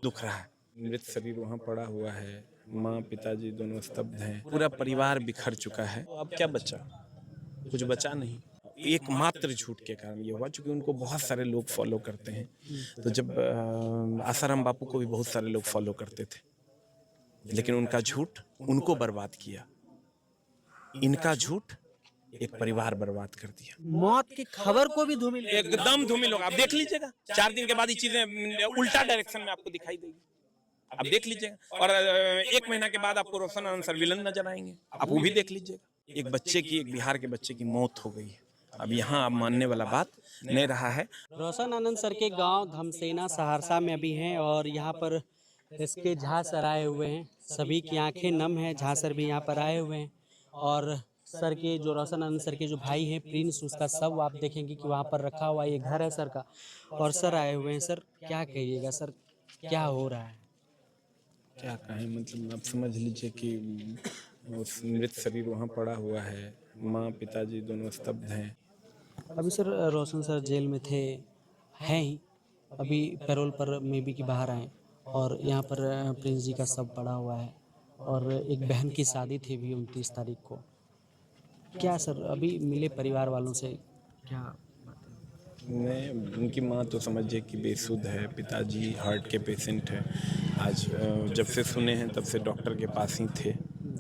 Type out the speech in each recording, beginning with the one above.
दुख रहा है। मृत शरीर वहाँ पड़ा हुआ है, माँ पिताजी दोनों स्तब्ध हैं, पूरा परिवार बिखर चुका है। तो अब क्या बचा? कुछ बचा नहीं। एकमात्र झूठ के कारण ये हुआ, चूंकि उनको बहुत सारे लोग फॉलो करते हैं। तो जब आसाराम बापू को भी बहुत सारे लोग फॉलो करते थे, लेकिन उनका झूठ उनको बर्बाद किया। इनका झूठ एक परिवार बर्बाद कर दिया। मौत की खबर को भी धूमिल कर दिया। एकदम धूमिल होगा। आप देख लीजिएगा, 4 दिन के बाद ये चीजें उल्टा डायरेक्शन में आपको दिखाई देगी। आप देख लीजिएगा। और 1 महीना के बाद आपको रोशन आनंद सर विलन नजर आएंगे, आप वो भी देख लीजिएगा। एक बच्चे की, एक बिहार के बच्चे की मौत हो गई है। अब यहाँ अब मानने वाला बात नहीं रहा है। रोशन आनंद सर के गांव धमसेना सहरसा में अभी हैं और यहाँ पर इसके झा सर आए हुए हैं। सभी की आंखें नम हैं। झा सर भी यहाँ पर आए हुए हैं और सर के जो रोशन आनंद सर के जो भाई हैं प्रिंस, उसका सब आप देखेंगे कि वहाँ पर रखा हुआ, ये घर है सर का। और सर आए हुए हैं। सर क्या कहिएगा सर, क्या हो रहा है? क्या कहें, मतलब आप समझ लीजिए कि उस मृत शरीर वहाँ पड़ा हुआ है, माँ पिताजी दोनों स्तब्ध हैं। अभी सर रोशन सर जेल में थे, हैं ही, अभी पैरोल पर मे बी कि बाहर आए और यहाँ पर प्रिंस जी का सब पड़ा हुआ है और एक बहन की शादी थी भी 29 तारीख को। क्या सर अभी मिले परिवार वालों से, क्या बात है? नहीं, उनकी माँ तो समझिए कि बेसुध है, पिताजी हार्ट के पेशेंट हैं। आज जब से सुने हैं तब से डॉक्टर के पास ही थे।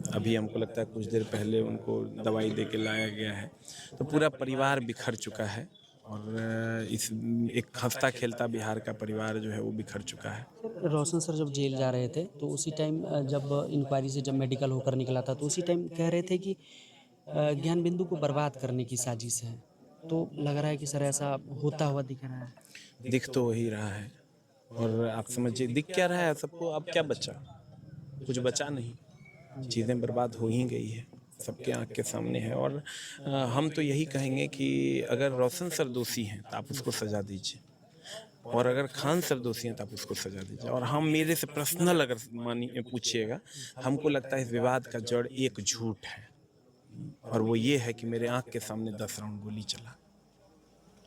अभी हमको लगता है कुछ देर पहले उनको दवाई दे के लाया गया है। तो पूरा परिवार बिखर चुका है और इस एक हंसता खेलता बिहार का परिवार जो है वो बिखर चुका है। रोशन सर जब जेल जा रहे थे तो उसी टाइम जब इंक्वायरी से जब मेडिकल होकर निकला था तो उसी टाइम कह रहे थे कि ज्ञान बिंदु को बर्बाद करने की साजिश है। तो लग रहा है कि सर ऐसा होता हुआ दिख रहा है। दिख तो वही रहा है और आप समझिए दिख क्या रहा है सबको। अब क्या बचा? कुछ बचा नहीं। चीज़ें बर्बाद हो ही गई है, सबके आंख के सामने है। और हम तो यही कहेंगे कि अगर रोशन सर दोषी हैं तो आप उसको सजा दीजिए, और अगर खान सर दोषी हैं तो आप उसको सजा दीजिए। और हम, मेरे से पर्सनल अगर मानिए पूछिएगा, हमको लगता है इस विवाद का जड़ एक झूठ है, और वो ये है कि मेरे आंख के सामने 10 राउंड गोली चला।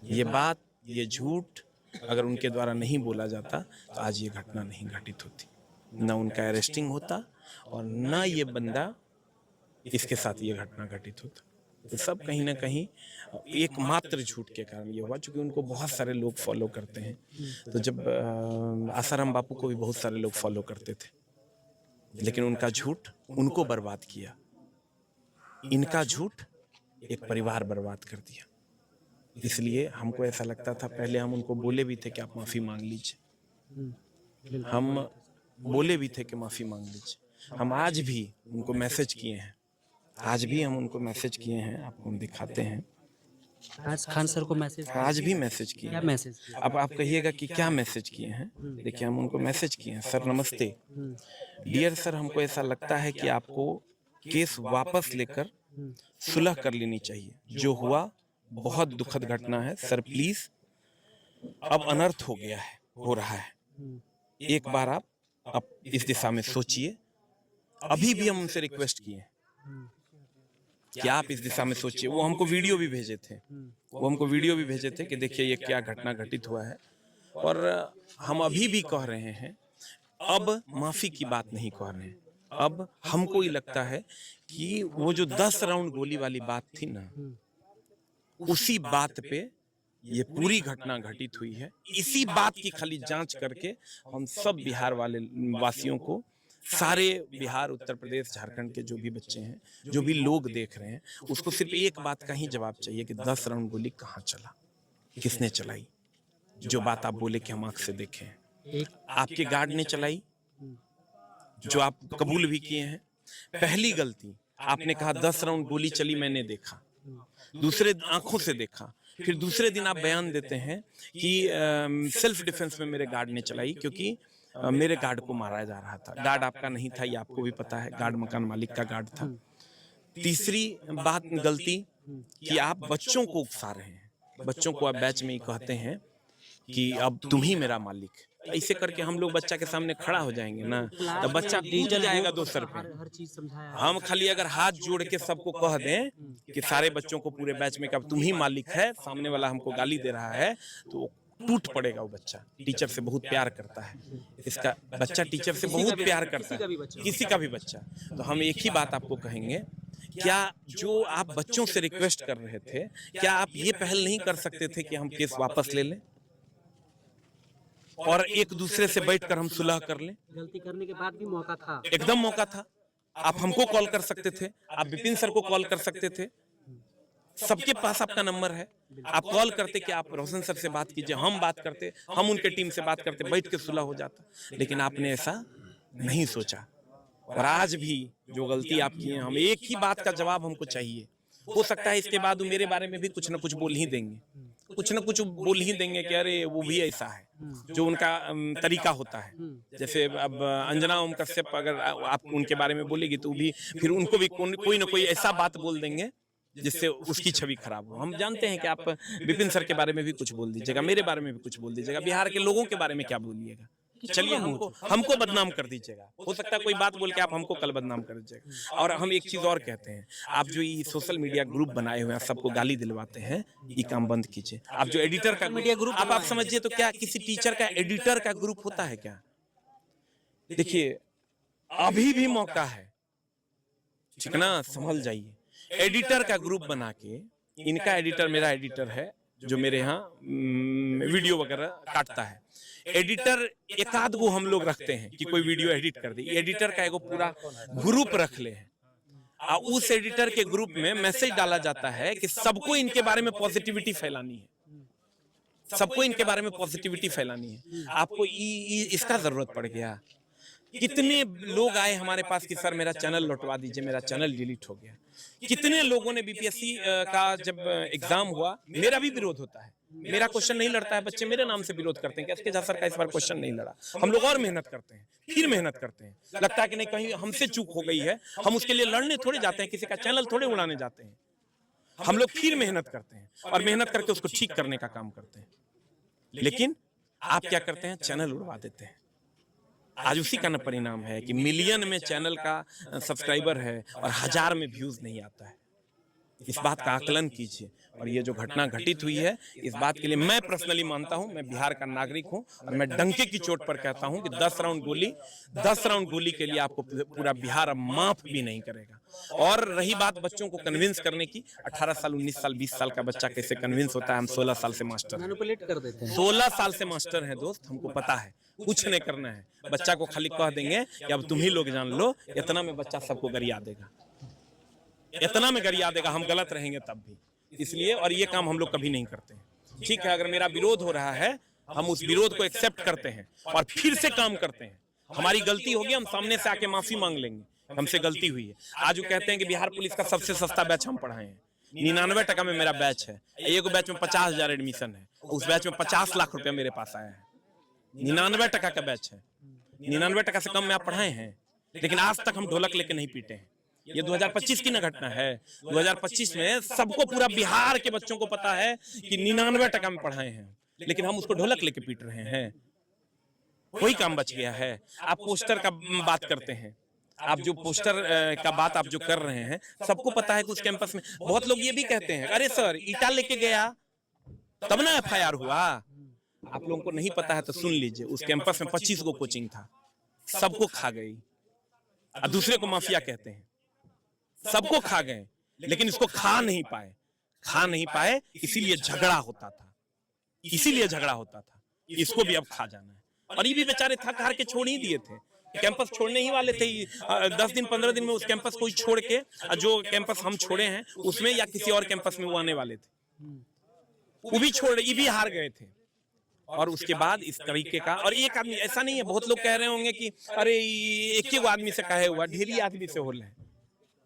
ये बात, ये झूठ अगर उनके द्वारा नहीं बोला जाता तो आज ये घटना नहीं घटित होती, ना उनका अरेस्टिंग होता और ना ये बंदा इसके साथ ये घटना घटित होता। तो सब कहीं ना कहीं एकमात्र झूठ के कारण ये हुआ, चूंकि उनको बहुत सारे लोग फॉलो करते हैं। तो जब आसाराम बापू को भी बहुत सारे लोग फॉलो करते थे, लेकिन उनका झूठ उनको बर्बाद किया। इनका झूठ एक परिवार बर्बाद कर दिया। इसलिए हमको ऐसा लगता था, पहले हम उनको बोले भी थे कि आप माफ़ी मांग लीजिए, हम बोले भी थे कि माफ़ी मांग लीजिए। हम आज भी उनको मैसेज किए हैं, आज भी हम उनको मैसेज किए हैं, आपको हम दिखाते हैं। आज खान सर को मैसेज, आज भी मैसेज किए क्या हैं। मैसेज? अब आप कहिएगा कि क्या मैसेज किए हैं। देखिए, हम उनको मैसेज किए हैं, सर नमस्ते, डियर सर, हमको ऐसा लगता है कि आपको केस वापस लेकर सुलह कर लेनी चाहिए। जो हुआ बहुत दुखद घटना है सर, प्लीज, अब अनर्थ हो गया है, हो रहा है, एक बार आप इस दिशा में सोचिए। अभी भी हम उनसे रिक्वेस्ट किए कि आप इस दिशा में सोचिए। वो हमको वीडियो भी भेजे थे, कि देखिए ये क्या घटना घटित हुआ है। और हम अभी भी कह रहे हैं, अब माफी की बात नहीं कह रहे हैं। अब हमको ही लगता है कि वो जो 10 राउंड गोली वाली बात थी ना, उसी बात पे ये पूरी घटना घटित हुई है। इसी बात की खाली जांच करके हम सब बिहार वाले वासियों को, सारे बिहार, उत्तर प्रदेश, झारखंड के जो भी बच्चे हैं, जो भी लोग देख रहे हैं, उसको सिर्फ एक बात का ही जवाब चाहिए कि 10 राउंड गोली कहाँ चला, किसने चलाई। जो बात आप बोले कि हम आंख से देखे हैं, आपके गार्ड ने चलाई, जो आप कबूल भी किए हैं। पहली गलती, आपने कहा 10 राउंड गोली चली, मैंने देखा, दूसरे आंखों से देखा। फिर दूसरे दिन आप बयान देते हैं कि सेल्फ डिफेंस में मेरे गार्ड ने चलाई, क्योंकि मेरे गार्ड को मारा जा रहा था। गार्ड आपका नहीं था, ये आपको भी पता है, गार्ड मकान मालिक का गार्ड था। तीसरी बात, गलती, कि आप बच्चों को उकसा रहे हैं। बच्चों को आप बैच में ही कहते हैं कि अब तुम ही मेरा मालिक। ऐसे करके हम लोग बच्चा के सामने खड़ा हो जाएंगे ना, तो बच्चा कूद जाएगा 2 सर पे। हर चीज समझाया। हम खाली अगर हाथ जोड़ के सबको कह दें कि सारे बच्चों को पूरे बैच में, कि अब तुम ही मालिक है, सामने वाला हमको गाली दे रहा है, तो टूट पड़ेगा वो बच्चा। टीचर से बहुत प्यार करता है, इसका बच्चा टीचर से बहुत प्यार करता है, किसी का भी बच्चा। तो हम एक ही बात आपको कहेंगे, क्या जो आप बच्चों से रिक्वेस्ट कर रहे थे, क्या आप ये पहल नहीं कर सकते थे कि हम केस वापस ले लें और एक दूसरे से बैठकर हम सुलह कर लें? गलती करने के बाद भी मौका था, एकदम मौका था। आप हमको कॉल कर सकते थे, आप विपिन सर को कॉल कर सकते थे, सबके पास आपका नंबर है। आप कॉल करते कि आप रोशन सर से बात कीजिए, हम बात करते, हम उनके टीम से बात करते, बैठ के सुलह हो जाता। लेकिन आपने ऐसा नहीं सोचा। और आज भी जो गलती आप की है, हम एक ही बात का जवाब हमको चाहिए। हो सकता है इसके बाद वो मेरे बारे में भी कुछ ना कुछ बोल ही देंगे, कुछ ना कुछ बोल ही देंगे कि अरे वो भी ऐसा है, जो उनका तरीका होता है। जैसे अब अंजना ओम कश्यप अगर आप उनके बारे में बोलेगी तो भी फिर उनको भी कोई ना कोई ऐसा बात बोल देंगे जिससे उसकी छवि खराब हो। हम जानते हैं कि आप विपिन सर के बारे में भी कुछ बोल दीजिएगा, मेरे बारे में भी कुछ बोल दीजिएगा, बिहार के लोगों के बारे में क्या बोलिएगा, चलिए हमको बदनाम कर दीजिएगा। हो सकता है कोई बात बोल के आप हमको कल बदनाम कर दीजिएगा। और हम एक चीज और कहते हैं, आप जो ये सोशल मीडिया ग्रुप बनाए हुए हैं, सबको गाली दिलवाते हैं, ये काम बंद कीजिए। आप जो एडिटर का मीडिया ग्रुप आप समझिए, तो क्या किसी टीचर का एडिटर का ग्रुप होता है क्या? देखिए अभी भी मौका है, ठीक ना, संभल जाइए। एडिटर का ग्रुप बना के, इनका एडिटर मेरा एडिटर है जो मेरे यहाँ वीडियो वगैरह काटता है। एडिटर एक आध गो हम लोग रखते हैं कि कोई वीडियो एडिट कर दे, एडिटर का एगो पूरा ग्रुप रख ले हैं। उस एडिटर के ग्रुप में मैसेज डाला जाता है कि सबको इनके बारे में पॉजिटिविटी फैलानी है, सबको इनके बारे में पॉजिटिविटी फैलानी है। आपको इसका जरूरत पड़ गया। कितने लोग आए हमारे पास कि सर मेरा चैनल लौटवा दीजिए, मेरा चैनल डिलीट हो गया। कितने लोगों ने बीपीएससी का जब एग्जाम हुआ, मेरा भी विरोध होता है, मेरा क्वेश्चन नहीं लड़ता है, बच्चे मेरे नाम से विरोध करते हैं कि एसके झा सर का इस बार क्वेश्चन नहीं लड़ा। हम लोग और मेहनत करते हैं, फिर मेहनत करते हैं, लगता है कि नहीं कहीं हमसे चूक हो गई है, हम उसके लिए लड़ने थोड़े जाते हैं, किसी का चैनल थोड़े उड़ाने जाते हैं। हम लोग फिर मेहनत करते हैं और मेहनत करके उसको ठीक करने का काम करते हैं। लेकिन आप क्या करते हैं, चैनल उड़वा देते हैं। आज उसी का न परिणाम है कि मिलियन में चैनल का सब्सक्राइबर है और 1000 में व्यूज नहीं आता है। इस बात का आकलन कीजिए। और ये जो घटना घटित हुई है, इस बात के लिए मैं पर्सनली मानता हूं, मैं बिहार का नागरिक हूं और मैं डंके की चोट पर कहता हूं कि 10 राउंड गोली के लिए आपको पूरा बिहार अब माफ भी नहीं करेगा। और रही बात बच्चों को कन्विंस करने की, 18 साल 19 साल 20 साल का बच्चा कैसे कन्विंस होता है? हम 16 साल से मास्टर हैं, मैनिपुलेट कर देते हैं। 16 साल से मास्टर हैं दोस्त, हमको पता है। कुछ नहीं करना है, बच्चा को खाली कह देंगे कि अब तुम ही लोग जान लो, इतना में बच्चा सबको गरिया देगा, इतना में गरिया देगा, हम गलत रहेंगे तब भी। इसलिए और ये काम हम लोग कभी नहीं करते हैं। ठीक है, अगर मेरा विरोध हो रहा है, हम उस विरोध को एक्सेप्ट करते हैं और फिर से काम करते हैं। हमारी गलती होगी, हम सामने से आके माफी मांग लेंगे, हमसे गलती हुई है। आज वो कहते हैं कि बिहार पुलिस का सबसे सस्ता बैच हम पढ़ाए हैं, 99 टका में मेरा बैच है। एक बैच में 50,000 एडमिशन है, उस बैच में 50 लाख रुपया मेरे पास आया है। 99 टका का बैच है, 99 टका से कम में आप पढ़ाए हैं। लेकिन आज तक हम ढोलक लेके नहीं पीटे हैं। ये 2025 की ना घटना है। 2025 में सबको, पूरा बिहार के बच्चों को पता है कि 99 टका में पढ़ाए हैं, लेकिन हम उसको ढोलक लेके पीट रहे हैं। कोई काम बच गया है? आप पोस्टर का बात करते हैं, आप जो पोस्टर का बात आप जो कर रहे हैं, सबको पता है कि उस कैंपस में बहुत लोग ये भी कहते हैं, अरे सर ईटा लेके गया तब ना एफआईआर हुआ। आप लोगों को नहीं पता है तो सुन लीजिए, उस कैंपस में 25 गो कोचिंग था, सबको खा गई। और दूसरे को माफिया कहते हैं, सबको खा गए, लेकिन इसको खा नहीं पाए, इसीलिए झगड़ा होता था, इसको भी अब खा जाना है। और ये भी बेचारे थक हार के छोड़ ही दिए थे, कैंपस छोड़ने ही वाले थे। 10 दिन 15 दिन में उस कैंपस को छोड़ के, जो कैंपस हम छोड़े हैं उसमें या किसी और कैंपस में वो आने वाले थे, वो भी छोड़, ये भी हार गए थे। और उसके बाद इस तरीके का, और एक आदमी ऐसा नहीं है, बहुत लोग कह रहे होंगे कि अरे एक ही आदमी से कहे हुआ, ढेरी आदमी से हो रहे हैं।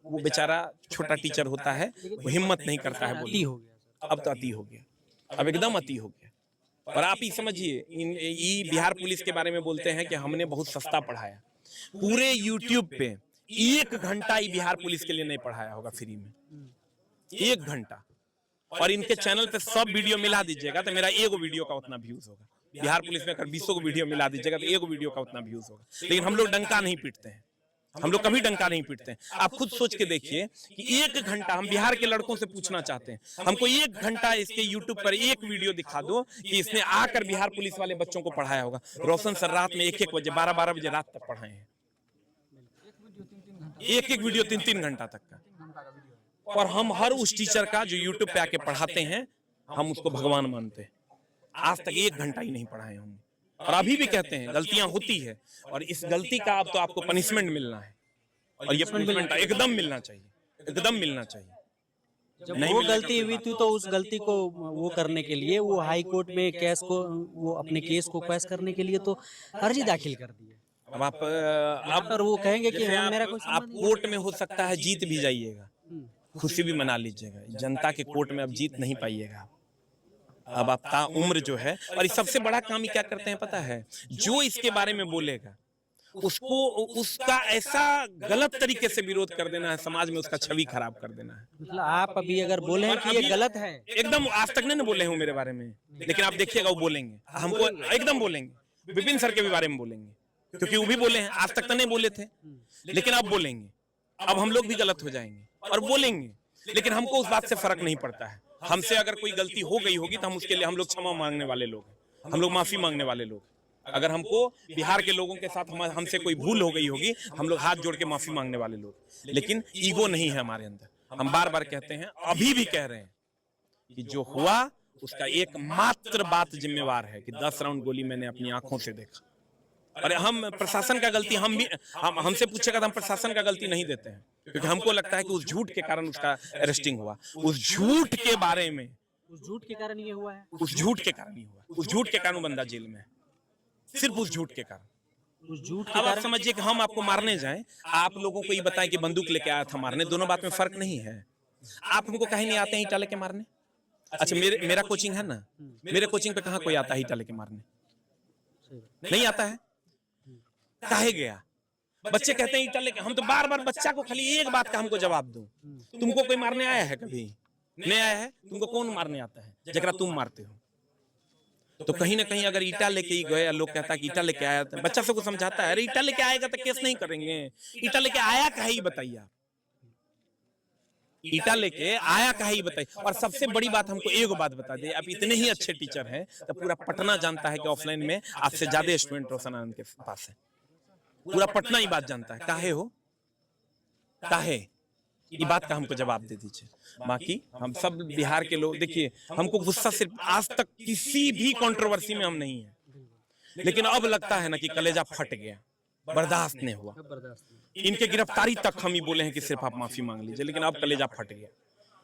वो बेचारा छोटा टीचर होता है, वो हिम्मत नहीं करता है बोलने। अब तो अति हो गया, अब एकदम अति हो गया। और आप ही समझिए, बिहार पुलिस के बारे में बोलते हैं कि हमने बहुत सस्ता पढ़ाया। पूरे यूट्यूब पे 1 घंटा ही बिहार पुलिस के लिए नहीं पढ़ाया होगा फ्री में, 1 घंटा। और इनके चैनल पे सब वीडियो मिला दीजिएगा तो मेरा एगो वीडियो का उतना व्यूज होगा। बिहार पुलिस में अगर 20 को वीडियो मिला दीजिएगा तो एगो वीडियो का उतना व्यूज होगा। लेकिन हम लोग डंका नहीं पीटते हैं, हम लोग कभी डंका नहीं पीटते हैं। आप खुद सोच के देखिए कि 1 घंटा हम बिहार के लड़कों से पूछना चाहते हैं, हमको 1 घंटा इसके यूट्यूब पर एक वीडियो दिखा दो कि इसने आकर बिहार पुलिस वाले बच्चों को पढ़ाया होगा। रोशन सर रात में 1-1 बजे 12-12 बजे रात तक पढ़ाए हैं, एक वीडियो 3-3 घंटा तक का। और हम हर उस टीचर का जो यूट्यूब पे आके पढ़ाते हैं, हम उसको भगवान मानते हैं। आज तक 1 घंटा ही नहीं पढ़ाए हमने, और अभी भी कहते हैं गलतियां होती है, और इस गलती का अब तो आपको पनिशमेंट मिलना है, और ये पनिशमेंट एकदम मिलना चाहिए, एकदम मिलना चाहिए। जब वो गलती हुई थी तो उस गलती को वो करने के लिए वो हाई कोर्ट में केस को, वो अपने केस को क्वैश करने के लिए तो अर्जी दाखिल कर दी है। अब आप पर वो कहेंगे कि जैसे मेरा आप, कोई आप कोर्ट में हो सकता है जीत भी जाइएगा, खुशी भी मना लीजिएगा। जनता के कोर्ट में अब जीत नहीं पाइएगा। अब आप ताउम्र जो है, और इस सबसे बड़ा काम ही क्या करते हैं पता है, जो इसके बारे में बोलेगा उसको उसका ऐसा गलत तरीके से विरोध कर देना है, समाज में उसका छवि खराब कर देना है। मतलब आप अभी अगर बोले हैं कि ये गलत है, एकदम आज तक नहीं बोले हूँ मेरे बारे में, लेकिन आप देखिएगा वो बोलेंगे, हमको एकदम बोलेंगे। विपिन सर के भी बारे में बोलेंगे, क्योंकि वो भी बोले हैं, आज तक तो नहीं बोले थे, लेकिन अब बोलेंगे। अब हम लोग भी गलत हो जाएंगे और बोलेंगे, लेकिन हमको उस बात से फर्क नहीं पड़ता है। हमसे अगर कोई गलती हो गई होगी तो हम उसके लिए, हम लोग क्षमा मांगने वाले लोग हैं, हम लोग माफी मांगने वाले लोग। अगर हमको बिहार के लोगों के साथ हमसे कोई भूल हो गई होगी, हम लोग हाथ जोड़ के माफी मांगने वाले लोग। लेकिन ईगो नहीं है हमारे अंदर। हम बार बार कहते हैं, अभी भी कह रहे हैं कि जो हुआ उसका एकमात्र बात जिम्मेवार है कि 10 राउंड गोली मैंने अपनी आंखों से देखा। और हम प्रशासन का गलती, हम भी हमसे पूछेगा तो हम प्रशासन का गलती नहीं देते हैं, क्योंकि हमको लगता है कि उस झूठ के कारण उसका अरेस्टिंग हुआ। उस झूठ के बारे में, उस झूठ के कारण ये हुआ है, उस झूठ के कारण ही हुआ, उस झूठ के कारण बंदा जेल में है, सिर्फ उस झूठ के कारण। उस झूठ के अब आप कारण। समझिए कि हम आपको मारने जाएं, आप लोगों को ये बताएं कि बंदूक लेके आया था मारने, दोनों बात में फर्क नहीं है। आप हमको कहीं नहीं आते हैं ईटा लेके मारने। अच्छा, मेरा कोचिंग है ना, मेरे कोचिंग पे कहाँ कोई आता है ईटा लेके मारने? नहीं आता है। काहे गया? बच्चे कहते हैं ईटा लेके, हम तो बार बार बच्चा को खाली एक बात का हमको जवाब दो, तुमको कोई मारने आया है? कभी नहीं आया है। तुमको कौन मारने आता है? जकरा तुम मारते हो। तो कहीं ना कहीं अगर ईटा लेके ही गए, लोग कहता है कि ईटा लेके आया था, बच्चा सबको समझाता है, अरे ईटा लेके आएगा तो केस नहीं करेंगे, ईटा लेके आया कहे ही बताइए आप, ईटा लेके आया कहे ही बताइए। और सबसे बड़ी बात हमको एक बात बता दे, आप इतने ही अच्छे टीचर हैं तो पूरा पटना जानता है कि ऑफलाइन में आपसे ज्यादा स्टूडेंट रोशन आनंद के पास है। पूरा पटना ही बात जानता है। काहे हो? काहे? ये बात का हमको जवाब दे दीजिए। बाकी हम सब बिहार के लोग, देखिए हमको गुस्सा सिर्फ, आज तक किसी भी कंट्रोवर्सी में हम नहीं है, लेकिन अब लगता है ना कि कलेजा फट गया, बर्दाश्त नहीं हुआ। इनके गिरफ्तारी तक हम ही बोले हैं कि सिर्फ आप माफी मांग लीजिए, लेकिन अब कलेजा फट गया।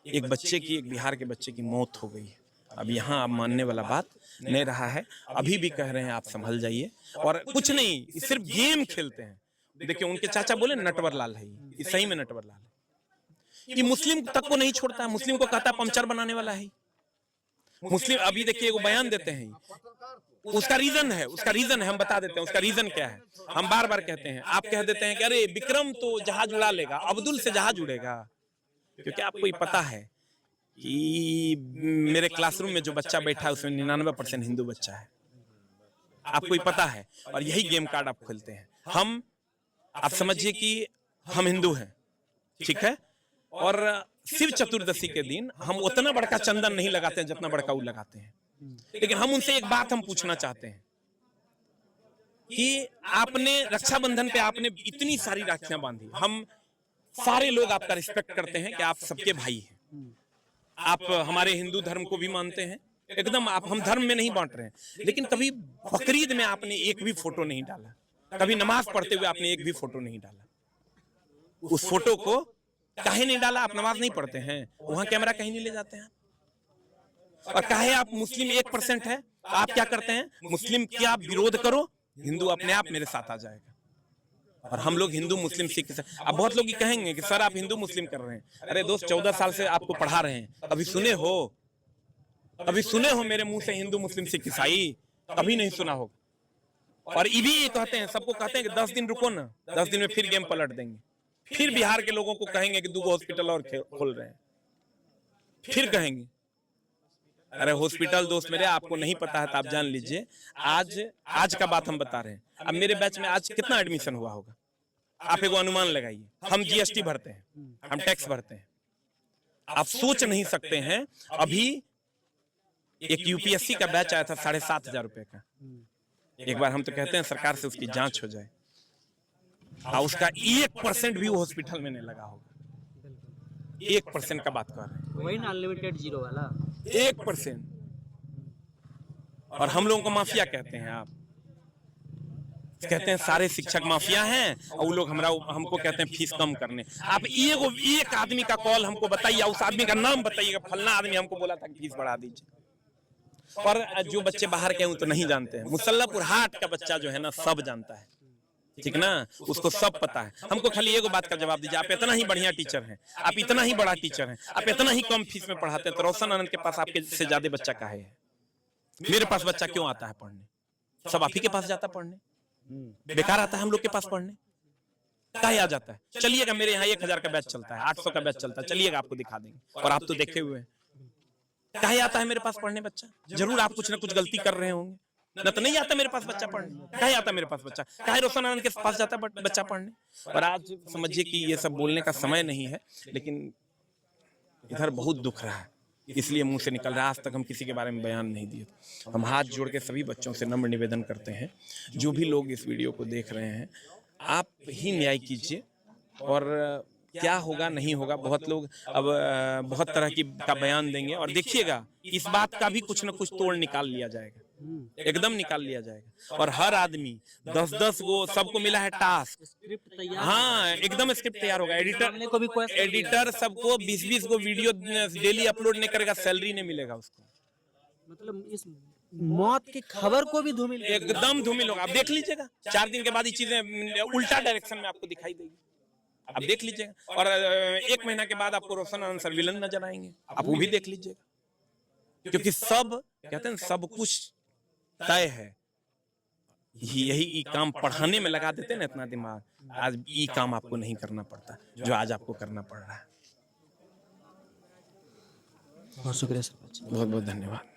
एक बच्चे की, एक बिहार के बच्चे की मौत हो गई है। अब यहाँ आप मानने वाला बात नहीं रहा है। अभी भी कह रहे हैं आप संभल जाइए, और कुछ नहीं, सिर्फ गेम खेलते हैं। देखिए उनके चाचा बोले नटवर लाल है, ये सही में नटवर लाल है। ये मुस्लिम तक को नहीं छोड़ता है, मुस्लिम को कहता है पंचर बनाने वाला है मुस्लिम। अभी देखिए वो बयान देते हैं, उसका रीजन है, उसका रीजन है, हम बता देते हैं उसका रीजन क्या है। हम बार बार कहते हैं, आप कह देते हैं कि अरे विक्रम तो जहाज उड़ा लेगा, अब्दुल से जहाज उड़ेगा। क्योंकि आपको ये पता है कि मेरे क्लासरूम में जो बच्चा बैठा है उसमें 99% हिंदू बच्चा है, आपको ये पता है। और यही गेम कार्ड आप खेलते हैं। हम, आप समझिए कि हम हिंदू हैं, ठीक है, और शिव चतुर्दशी के दिन हम उतना बड़का चंदन नहीं लगाते हैं जितना बड़का वो लगाते हैं। लेकिन हम उनसे एक बात हम पूछना चाहते हैं कि आपने रक्षाबंधन पे आपने इतनी सारी राखियां बांधी, हम सारे लोग आपका रिस्पेक्ट करते हैं कि आप सबके भाई हैं, आप हमारे हिंदू धर्म को भी मानते हैं एकदम, आप, हम धर्म में नहीं बांट रहे हैं। लेकिन कभी बकरीद में आपने एक भी फोटो नहीं डाला, कभी नमाज पढ़ते हुए आपने एक भी फोटो नहीं डाला। उस फोटो को काहे नहीं डाला? आप नमाज नहीं पढ़ते हैं, वहां कैमरा कहीं नहीं ले जाते हैं। और काहे आप मुस्लिम 1% है, आप क्या करते हैं, मुस्लिम की आप विरोध करो, हिंदू अपने आप मेरे साथ आ जाएगा। और हम लोग हिंदू मुस्लिम सिख, अब बहुत लोग ये कहेंगे कि सर आप हिंदू मुस्लिम कर रहे हैं। अरे दोस्त, 14 साल से आपको पढ़ा रहे हैं, कभी सुने हो, कभी सुने हो मेरे मुंह से हिंदू मुस्लिम सिख ईसाई? कभी नहीं सुना होगा। और ये भी कहते हैं, सबको कहते हैं कि 10 दिन रुको ना, 10 दिन में फिर गेम पलट देंगे, फिर बिहार के लोगों को कहेंगे कि 2 हॉस्पिटल और खोल रहे हैं, फिर कहेंगे। अरे हॉस्पिटल दोस्त मेरे, आपको नहीं पता है तो आप जान लीजिए, आज का बात हम बता रहे हैं। अब मेरे बैच में आज कितना एडमिशन हुआ होगा? आप एक अनुमान लगाइए, हम जीएसटी भरते हैं, हम टैक्स भरते हैं, आप सोच नहीं सकते हैं अभी एक यूपीएससी का बैच आया था 7,500 रुपए का। एक बार हम तो कहते हैं सरकार से उसकी जांच हो जाए, और उसका 1% भी वो हॉस्पिटल में नहीं लगा होगा। 1% का बात कर रहे हैं, वही ना अनलिमिटेड जीरो वाला 1%। और हम लोगों को माफिया कहते हैं, आप कहते हैं सारे शिक्षक माफिया हैं, और वो लोग हमको कहते हैं फीस कम करने। आप एक आदमी का कॉल हमको बताइए, उस आदमी का नाम बताइएगा, फलना आदमी हमको बोला था कि फीस बढ़ा दीजिए। पर जो बच्चे बाहर के हैं वो तो नहीं जानते हैं। मुसल्लापुर हाट का बच्चा जो है ना सब जानता है, ठीक ना, उसको सब पता है। हमको खाली एगो बात का जवाब दीजिए, आप इतना ही बढ़िया टीचर हैं, आप इतना ही बड़ा टीचर हैं, आप इतना ही कम फीस में पढ़ाते हैं, तो रोशन आनंद के पास आपके से ज्यादा बच्चा काहे है? मेरे पास बच्चा क्यों आता है पढ़ने? सब आप ही के पास जाता है पढ़ने, बेकार आता है हम लोग के पास पढ़ने, काहे आ जाता है? चलिएगा, मेरे यहाँ 1000 का बैच चलता है, 800 का बैच चलता है, चलिएगा आपको दिखा देंगे, और आप तो देखे हुए हैं। काहे आता है मेरे पास पढ़ने बच्चा? जरूर आप कुछ ना कुछ गलती कर रहे होंगे, न तो नहीं आता मेरे पास बच्चा पढ़ने। काहे आता मेरे पास बच्चा? काहे रोशन आनंद के पास जाता है बच्चा पढ़ने? और आज समझिए कि ये सब बोलने का समय नहीं है, लेकिन इधर बहुत दुख रहा है, इसलिए मुंह से निकल रहा है। आज तक हम किसी के बारे में बयान नहीं दिए। हम हाथ जोड़ के सभी बच्चों से नम्र निवेदन करते हैं, जो भी लोग इस वीडियो को देख रहे हैं, आप ही न्याय कीजिए। और क्या होगा नहीं होगा, बहुत लोग अब बहुत तरह की का बयान देंगे, और देखिएगा इस बात का भी कुछ न कुछ तोड़ निकाल लिया जाएगा, एकदम निकाल लिया जाएगा। और हर आदमी 10-10 गो, सबको मिला है टास्क, स्क्रिप्ट तैयार, हाँ एकदम स्क्रिप्ट तैयार होगा। एडिटर सबको 20-20 गो वीडियो डेली अपलोड नहीं करेगा, सैलरी नहीं मिलेगा उसको। मतलब इस मौत की खबर को भी धूमिल एकदम धूमिल होगा। आप देख लीजिएगा, 4 दिन के बाद ये चीजें उल्टा डायरेक्शन में आपको दिखाई देगी, आप देख लीजिएगा। और 1 महीना के बाद आपको रोशन आनंद सर विलन नजर आएंगे, आप वो भी देख लीजिएगा। क्योंकि सब कहते हैं सब कुछ तय है। यही काम पढ़ाने में लगा देते ना इतना दिमाग, आज ये काम आपको नहीं करना पड़ता जो आज आपको करना पड़ रहा है। बहुत शुक्रिया सर, बहुत बहुत धन्यवाद।